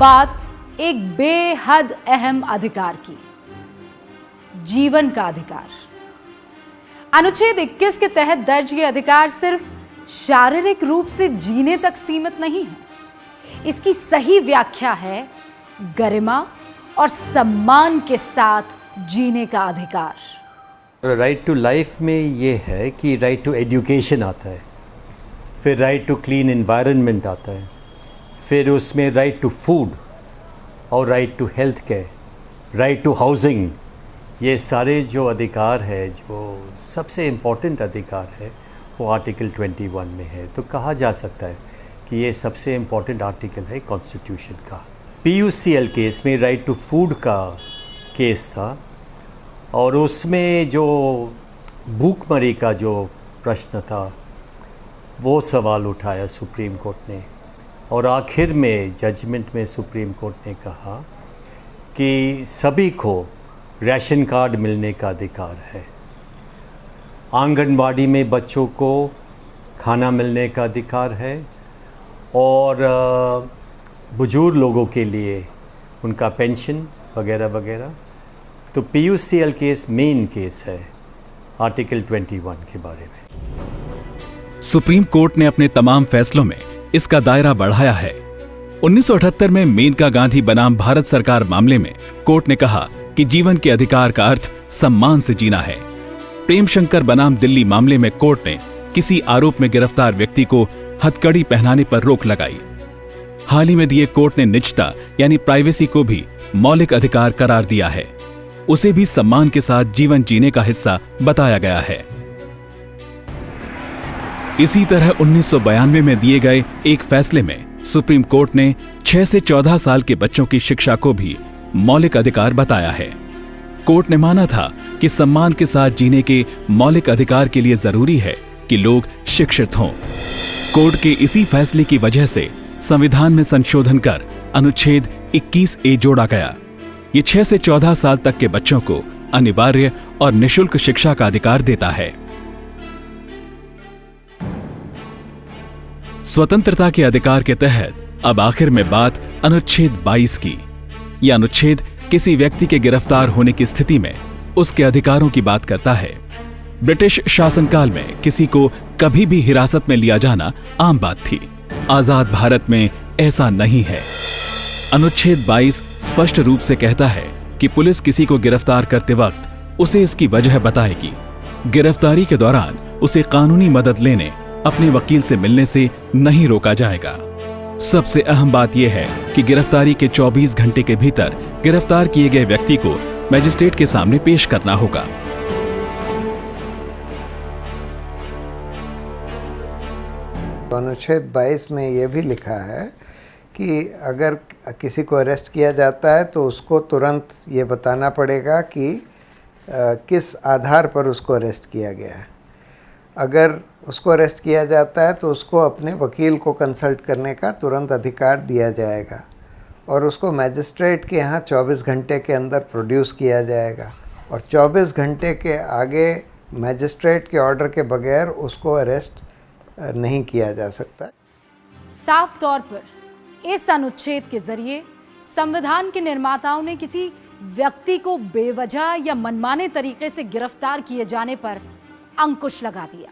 बात एक बेहद अहम अधिकार की, जीवन का अधिकार। अनुच्छेद 21 के तहत दर्ज ये अधिकार सिर्फ शारीरिक रूप से जीने तक सीमित नहीं है। इसकी सही व्याख्या है गरिमा और सम्मान के साथ जीने का अधिकार। राइट टू लाइफ में ये है कि राइट टू एजुकेशन आता है, फिर राइट टू क्लीन एनवायरनमेंट आता है, फिर उसमें राइट टू फूड और right to health care, right to housing. ये सारे जो अधिकार है, जो सबसे इम्पोर्टेंट अधिकार है, वो आर्टिकल 21 में है। तो कहा जा सकता है कि ये सबसे इम्पोर्टेंट आर्टिकल है कॉन्स्टिट्यूशन का। PUCL केस में राइट टू फूड का केस था और उसमें जो भूखमरी का जो प्रश्न था वो सवाल उठाया सुप्रीम कोर्ट ने, और आखिर में जजमेंट में सुप्रीम कोर्ट ने कहा कि सभी को राशन कार्ड मिलने का अधिकार है, आंगनबाड़ी में बच्चों को खाना मिलने का अधिकार है, और बुजुर्ग लोगों के लिए उनका पेंशन वगैरह वगैरह। तो PUCL केस मेन केस है आर्टिकल 21 के बारे में। सुप्रीम कोर्ट ने अपने तमाम फैसलों में इसका दायरा बढ़ाया है। 1978 में मेनका गांधी बनाम भारत सरकार मामले में कोर्ट ने कहा कि जीवन के अधिकार का अर्थ सम्मान से जीना है। प्रेम शंकर बनाम दिल्ली मामले में कोर्ट ने किसी आरोप में गिरफ्तार व्यक्ति को हथकड़ी पहनाने पर रोक लगाई। हाल ही में दिए कोर्ट ने निजता यानी प्राइवेसी को भी मौलिक अधिकार करार दिया है। उसे भी सम्मान के साथ जीवन जीने का हिस्सा बताया गया है। इसी तरह 1992 में दिए गए एक फैसले में सुप्रीम कोर्ट ने 6 से 14 साल के बच्चों की शिक्षा को भी मौलिक अधिकार बताया है। कोर्ट ने माना था कि सम्मान के साथ जीने के मौलिक अधिकार के लिए जरूरी है कि लोग शिक्षित हों। कोर्ट के इसी फैसले की वजह से संविधान में संशोधन कर अनुच्छेद 21A जोड़ा गया। ये 6 से 14 साल तक के बच्चों को अनिवार्य और निःशुल्क शिक्षा का अधिकार देता है। स्वतंत्रता के अधिकार के तहत अब आखिर में बात अनुच्छेद 22 की। यह अनुच्छेद किसी व्यक्ति के गिरफ्तार होने की स्थिति में उसके अधिकारों की बात करता है। ब्रिटिश शासनकाल में किसी को कभी भी हिरासत में लिया जाना आम बात थी। आजाद भारत में ऐसा नहीं है। अनुच्छेद 22 स्पष्ट रूप से कहता है कि पुलिस किसी को गिरफ्तार करते वक्त उसे इसकी वजह बताएगी। गिरफ्तारी के दौरान उसे कानूनी मदद लेने अपने वकील से मिलने से नहीं रोका जाएगा। सबसे अहम बात यह है कि गिरफ्तारी के 24 घंटे के भीतर गिरफ्तार किए गए व्यक्ति को मजिस्ट्रेट के सामने पेश करना होगा। अनुच्छेद 22 में यह भी लिखा है कि अगर किसी को अरेस्ट किया जाता है तो उसको तुरंत ये बताना पड़ेगा कि किस आधार पर उसको अरेस्ट किया गया है। अगर उसको अरेस्ट किया जाता है तो उसको अपने वकील को कंसल्ट करने का तुरंत अधिकार दिया जाएगा और उसको मैजिस्ट्रेट के यहाँ 24 घंटे के अंदर प्रोड्यूस किया जाएगा, और 24 घंटे के आगे मैजिस्ट्रेट के ऑर्डर के बगैर उसको अरेस्ट नहीं किया जा सकता। साफ तौर पर इस अनुच्छेद के जरिए संविधान के निर्माताओं ने किसी व्यक्ति को बेवजह या मनमाने तरीके से गिरफ्तार किए जाने पर अंकुश लगा दिया।